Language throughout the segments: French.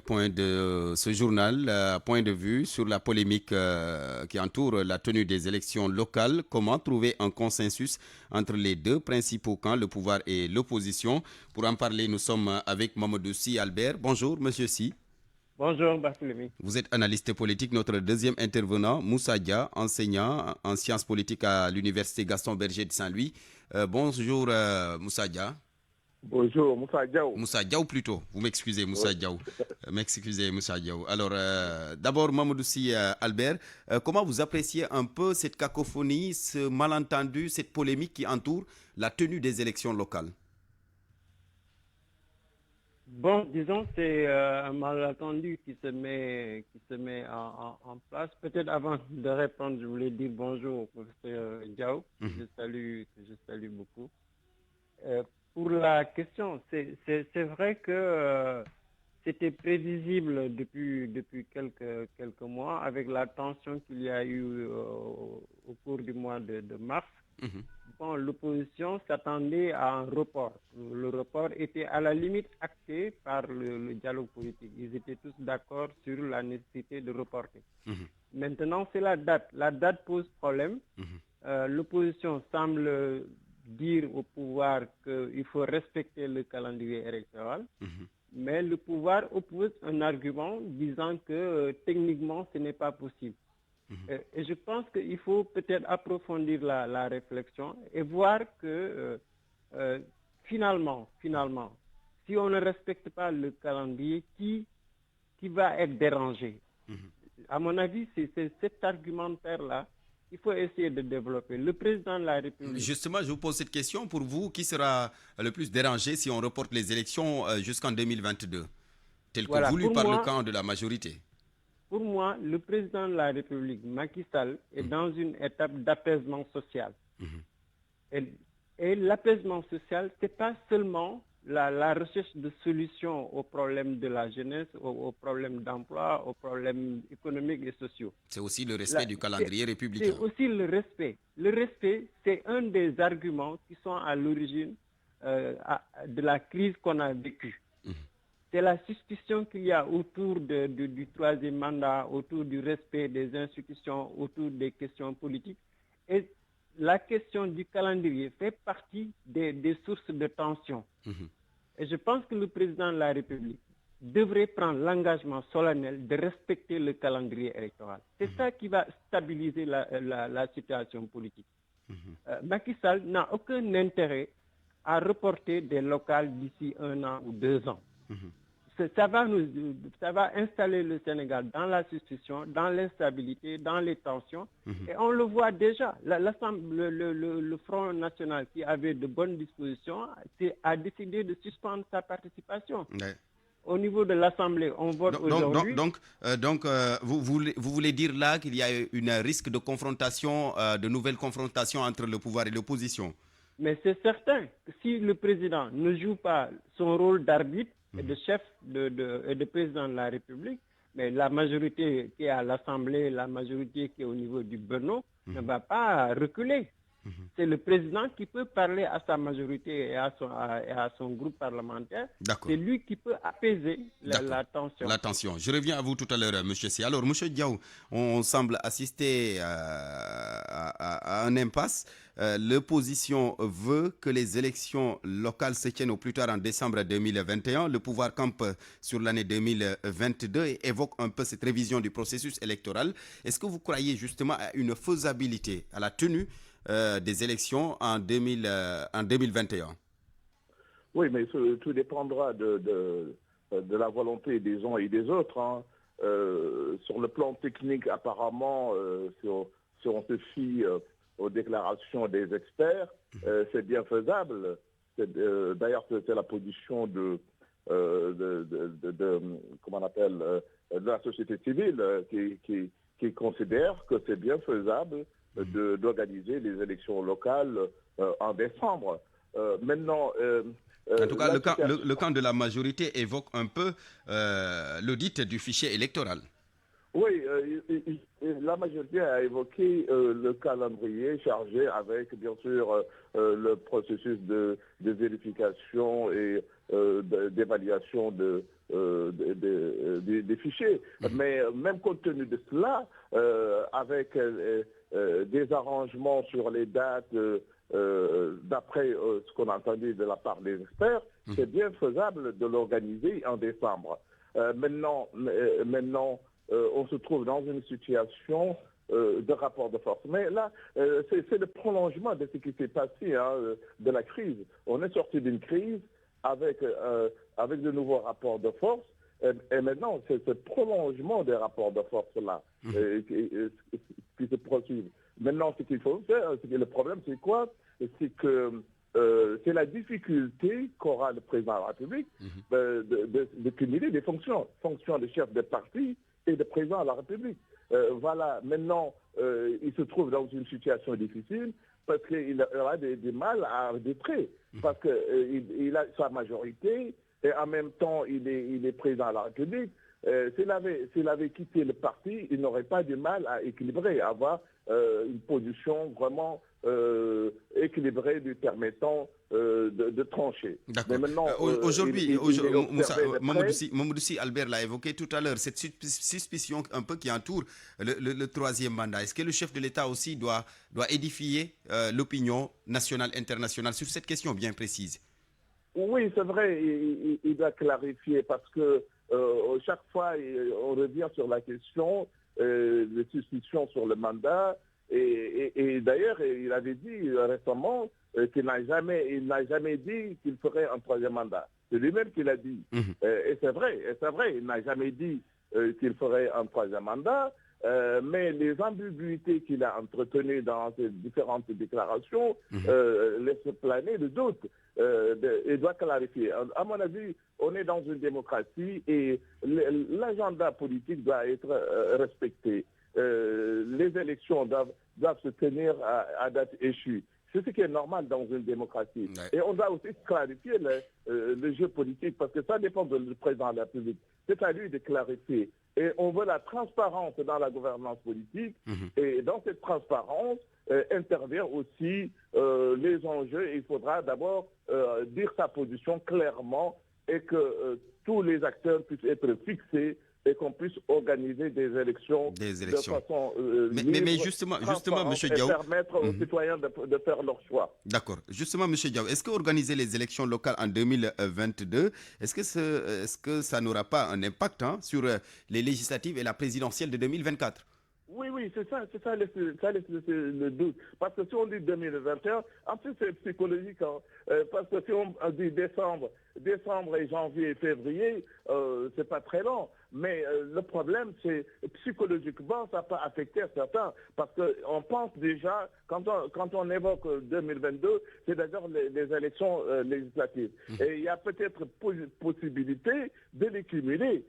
Point de ce journal, point de vue sur la polémique qui entoure la tenue des élections locales. Comment trouver un consensus entre les deux principaux camps, le pouvoir et l'opposition? Pour en parler, nous sommes avec Mamadou Sy Albert. Bonjour, monsieur Sy. Bonjour, Barthélemy. Vous êtes analyste politique. Notre deuxième intervenant, Moussa Dia, enseignant en sciences politiques à l'université Gaston Berger de Saint-Louis. Bonjour, Moussa Dia. Bonjour, Moussa Diaw. Moussa Diaw plutôt. Vous m'excusez, Moussa Oui. Diaw. M'excusez, Moussa Diaw. Alors, d'abord, Mamadou Sy Albert, comment vous appréciez un peu cette cacophonie, ce malentendu, cette polémique qui entoure la tenue des élections locales? Bon, disons, c'est un malentendu qui se met en place. Peut-être avant de répondre, je voulais dire bonjour au professeur Diaw, que je salue beaucoup. Euh, pour la question, c'est vrai que c'était prévisible depuis quelques mois avec la tension qu'il y a eu au cours du mois de mars. Mhm. Bon, l'opposition s'attendait à un report. Le report était à la limite acté par le dialogue politique. Ils étaient tous d'accord sur la nécessité de reporter. Mhm. Maintenant, c'est la date. La date pose problème. Mhm. L'opposition semble dire au pouvoir qu'il faut respecter le calendrier électoral, Mhm. mais le pouvoir oppose un argument disant que techniquement, ce n'est pas possible. Et je pense qu'il faut peut-être approfondir la réflexion et voir que euh, finalement, si on ne respecte pas le calendrier, qui va être dérangé? Mhm. À mon avis, c'est cet argumentaire-là qu'il faut essayer de développer. Le président de la République. Justement, je vous pose cette question. Pour vous, qui sera le plus dérangé si on reporte les élections jusqu'en 2022, tel que Voilà, voulu par le camp de la majorité? pour moi, le président de la République, Macky Sall, est dans une étape d'apaisement social. Mhm. Et l'apaisement social, ce n'est pas seulement la recherche de solutions aux problèmes de la jeunesse, aux problèmes d'emploi, aux problèmes économiques et sociaux. C'est aussi le respect du calendrier C'est républicain. aussi le respect. Le respect, c'est un des arguments qui sont à l'origine de la crise qu'on a vécue. C'est la suspicion qu'il y a autour du troisième mandat, autour du respect des institutions, autour des questions politiques. Et la question du calendrier fait partie des sources de tension. Mhm. Et je pense que le président de la République devrait prendre l'engagement solennel de respecter le calendrier électoral. C'est ça qui va stabiliser la situation politique. Macky Sall n'a aucun intérêt à reporter des locales d'ici 1 an ou 2 ans. Ça va installer le Sénégal dans la suspicion, dans l'instabilité, dans les tensions. Et on le voit déjà. Le Front National, qui avait de bonnes dispositions, a décidé de suspendre sa participation. Ouais. Au niveau de l'Assemblée, on vote aujourd'hui. Vous voulez dire là qu'il y a un risque de confrontation, de nouvelles confrontations entre le pouvoir et l'opposition? Mais c'est certain que si le président ne joue pas son rôle d'arbitre et de chef et de président de la République, mais la majorité qui est à l'Assemblée, la majorité qui est au niveau du Beno, ne va pas reculer. C'est le président qui peut parler à sa majorité et à son groupe parlementaire. D'accord. C'est lui qui peut apaiser la tension. La tension. Je reviens à vous tout à l'heure, M. C. Alors, M. Diaw, on semble assister à un impasse. L'opposition veut que les élections locales se tiennent au plus tard en décembre 2021. Le pouvoir campe sur l'année 2022 et évoque un peu cette révision du processus électoral. Est-ce que vous croyez justement à une faisabilité, à la tenue des élections en 2021? Oui, mais tout dépendra de la volonté des uns et des autres. Hein. Sur le plan technique, apparemment, si on se fie aux déclarations des experts, c'est bien faisable. D'ailleurs, c'est la position de comment on appelle, de la société civile qui considère que c'est bien faisable d'organiser les élections locales en décembre. Maintenant, en tout cas, le camp de la majorité évoque un peu l'audit du fichier électoral. Oui, la majorité a évoqué le calendrier chargé avec, bien sûr, le processus de vérification et d'évaluation des fichiers. Mais même compte tenu de cela, avec des arrangements sur les dates, d'après ce qu'on a entendu de la part des experts, c'est bien faisable de l'organiser en décembre. Maintenant, on se trouve dans une situation de rapport de force. Mais là, c'est le prolongement de ce qui s'est passé de la crise. On est sorti d'une crise avec de nouveaux rapports de force. Et maintenant, c'est ce prolongement des rapports de force-là qui se poursuivent. Maintenant, ce qu'il faut faire, le problème, c'est quoi? C'est que c'est la difficulté qu'aura le président de la République de cumuler des fonctions de chef de parti et de président de la République. Voilà, maintenant, il se trouve dans une situation difficile parce qu'il aura du mal à arbitrer, parce qu'il a sa majorité et en même temps, il est président de la République. S'il avait quitté le parti, il n'aurait pas du mal à équilibrer, à avoir une position vraiment équilibrée lui permettant de trancher. D'accord. Aujourd'hui, Mamadou Sy Albert l'a évoqué tout à l'heure, cette suspicion un peu qui entoure le troisième mandat. Est-ce que le chef de l'État aussi doit édifier l'opinion nationale, internationale sur cette question bien précise? Oui, c'est vrai, il doit clarifier parce que chaque fois, on revient sur la question de suspicion sur le mandat. Et d'ailleurs, il avait dit récemment qu'il n'a jamais dit qu'il ferait un troisième mandat. C'est lui-même qui l'a dit. Et c'est vrai, il n'a jamais dit qu'il ferait un troisième mandat. Mais les ambiguïtés qu'il a entretenues dans ces différentes déclarations laissent planer le doute. Il doit clarifier. À mon avis, on est dans une démocratie et l'agenda politique doit être respecté. Les élections doivent se tenir à date échue. C'est ce qui est normal dans une démocratie. Ouais. Et on doit aussi clarifier le jeu politique parce que ça dépend du président de la République. C'est à lui de clarifier. Et on veut la transparence dans la gouvernance politique. Et dans cette transparence, intervient aussi les enjeux. Il faudra d'abord dire sa position clairement et que tous les acteurs puissent être fixés et qu'on puisse organiser des élections de façon libre, mais justement, M. Diaw, et permettre aux citoyens de faire leur choix. D'accord. Justement, M. Diaw, est-ce qu'organiser les élections locales en 2022, est-ce que ça n'aura pas un impact sur les législatives et la présidentielle de 2024? Oui, c'est ça le doute. Parce que si on dit 2021, en plus c'est psychologique, parce que si on dit décembre et janvier et février, c'est pas très long. Mais le problème, c'est psychologiquement, ça peut affecter certains. Parce qu'on pense déjà, quand on évoque 2022, c'est d'ailleurs les élections législatives. Et il y a peut-être possibilité de les cumuler,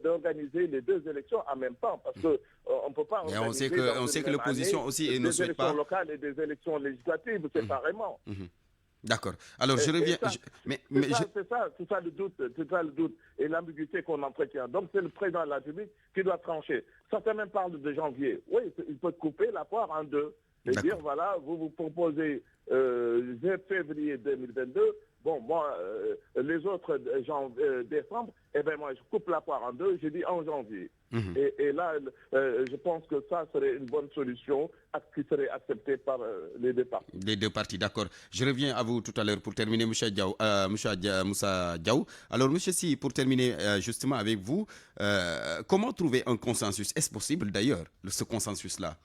d'organiser les deux élections en même temps. Parce qu'on ne peut pas organiser on sait que l'opposition aussi ne souhaite pas des élections locales et des élections législatives séparément. D'accord. Alors je reviens. C'est ça le doute et l'ambiguïté qu'on entretient. Donc c'est le président de la République qui doit trancher. Certains même parlent de janvier. Oui, il peut couper la poire en deux et dire voilà, vous proposez février 2022. Bon, moi, les autres décembre, moi, je coupe la poire en deux, je dis en janvier. Et là, je pense que ça serait une bonne solution qui serait acceptée par les deux partis. Les deux partis, d'accord. Je reviens à vous tout à l'heure pour terminer, M. Moussa Diaw. Alors, M. Sy, pour terminer justement avec vous, comment trouver un consensus? Est-ce possible d'ailleurs, ce consensus-là,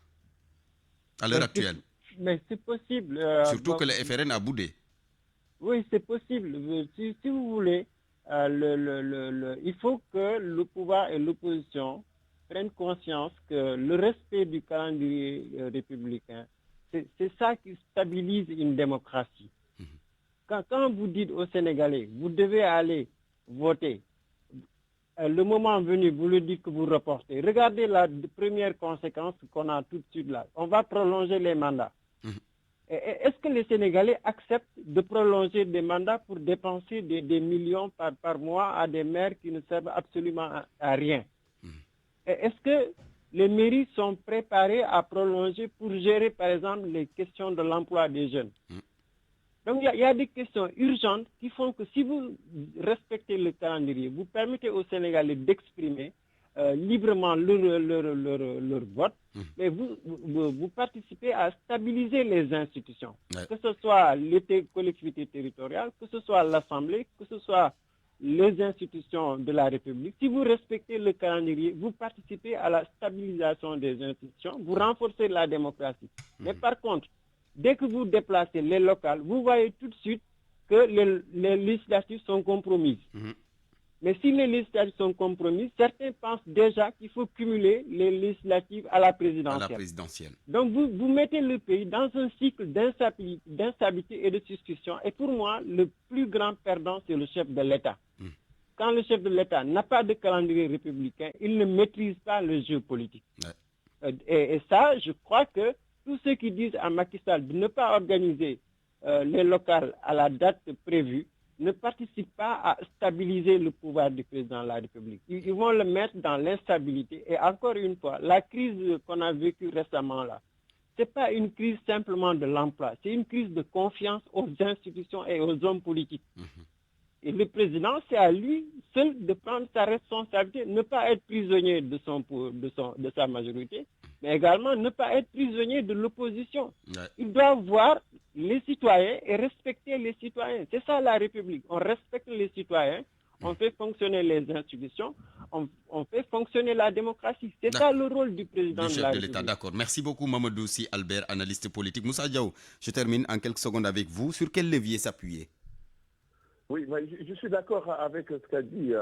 à l'heure actuelle? Mais c'est possible. Surtout que le FRN a boudé. Oui, c'est possible. Si vous voulez, il faut que le pouvoir et l'opposition prennent conscience que le respect du calendrier républicain, c'est ça qui stabilise une démocratie. Quand vous dites aux Sénégalais, vous devez aller voter, le moment venu, vous le dites que vous reportez. Regardez la première conséquence qu'on a tout de suite là. On va prolonger les mandats. Est-ce que les Sénégalais acceptent de prolonger des mandats pour dépenser des millions par mois à des maires qui ne servent absolument à rien? Est-ce que les mairies sont préparées à prolonger pour gérer, par exemple, les questions de l'emploi des jeunes. Donc, il y a des questions urgentes qui font que si vous respectez le calendrier, vous permettez aux Sénégalais d'exprimer librement leur vote, mais vous participez à stabiliser les institutions, que ce soit les collectivités territoriales, que ce soit l'Assemblée, que ce soit les institutions de la République. Si vous respectez le calendrier, vous participez à la stabilisation des institutions, vous renforcez la démocratie. Mais par contre, dès que vous déplacez les locales, vous voyez tout de suite que les législatives sont compromises. Mais si les législatives sont compromises, certains pensent déjà qu'il faut cumuler les législatives à la présidentielle. Donc vous mettez le pays dans un cycle d'instabilité et de discussion. Et pour moi, le plus grand perdant, c'est le chef de l'État. Quand le chef de l'État n'a pas de calendrier républicain, il ne maîtrise pas le jeu politique. Et ça, je crois que tous ceux qui disent à Macky Sall de ne pas organiser les locales à la date prévue ne participent pas à stabiliser le pouvoir du président de la République. Ils vont le mettre dans l'instabilité. Et encore une fois, la crise qu'on a vécue récemment là, ce n'est pas une crise simplement de l'emploi, c'est une crise de confiance aux institutions et aux hommes politiques. Et le président, c'est à lui seul de prendre sa responsabilité, ne pas être prisonnier de sa majorité, mais également ne pas être prisonnier de l'opposition. Il doit voir les citoyens et respecter les citoyens. C'est ça la République. On respecte les citoyens, on fait fonctionner les institutions, on fait fonctionner la démocratie. C'est ça le rôle du président de la République. Chef de l'État, d'accord. Merci beaucoup Mamadou Sy Albert, analyste politique. Moussa Diaw, je termine en quelques secondes avec vous. Sur quel levier s'appuyer? Oui, mais je suis d'accord avec ce qu'a dit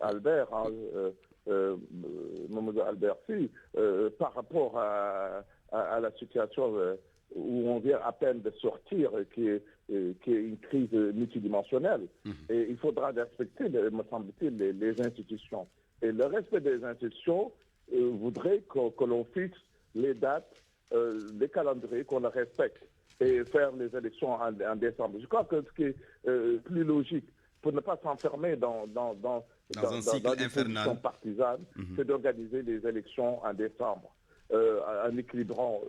Albert, Mamadou Albert Sy, par rapport à la situation où on vient à peine de sortir, qui est une crise multidimensionnelle. Et il faudra respecter, me semble-t-il, les institutions. Et le respect des institutions voudrait que l'on fixe les dates, les calendriers, qu'on les respecte et faire les élections en décembre. Je crois que ce qui est plus logique, pour ne pas s'enfermer dans un cycle infernal partisane, c'est d'organiser les élections en décembre, en équilibrant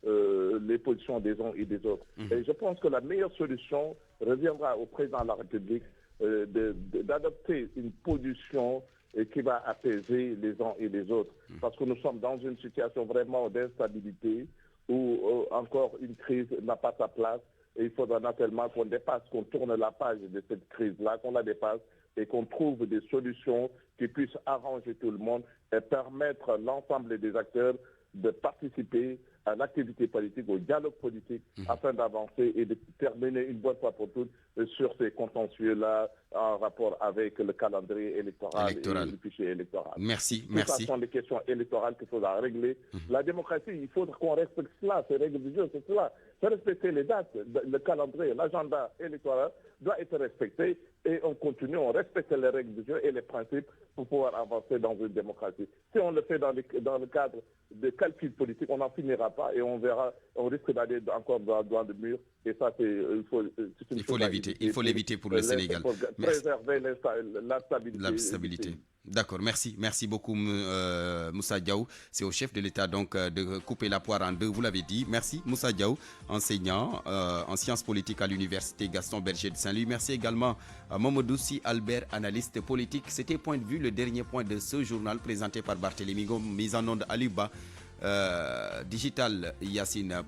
les positions des uns et des autres. Et je pense que la meilleure solution reviendra au président de la République d'adopter une position qui va apaiser les uns et les autres. Parce que nous sommes dans une situation vraiment d'instabilité où encore une crise n'a pas sa place. Et il faudra naturellement qu'on dépasse, qu'on tourne la page de cette crise-là, qu'on la dépasse et qu'on trouve des solutions qui puissent arranger tout le monde et permettre à l'ensemble des acteurs de participer à l'activité politique, au dialogue politique, afin d'avancer et de terminer une bonne fois pour toutes sur ces contentieux-là en rapport avec le calendrier électoral. Et le fichier électoral. Merci. Ce sont des questions électorales qu'il faudra régler. La démocratie, il faudra qu'on respecte cela, ces règles du jeu, c'est cela. C'est respecter les dates, le calendrier, l'agenda électoral doit être respecté et on continue, on respecte les règles du jeu et les principes pour pouvoir avancer dans une démocratie. Si on le fait dans le cadre de calculs politiques, on n'en finira pas et on verra, on risque d'aller encore dans le mur et ça, il faut l'éviter. Il faut l'éviter pour le Sénégal. Pour préserver la stabilité. D'accord, merci beaucoup Moussa Diaw. C'est au chef de l'État donc de couper la poire en deux, vous l'avez dit. Merci Moussa Diaw, enseignant en sciences politiques à l'université Gaston Berger de Saint-Louis. Merci également à Mamadou Sy Albert, analyste politique. C'était Point de vue, le dernier point de ce journal présenté par Barthélémy Ngom, mise en onde Aliba, digital Yacine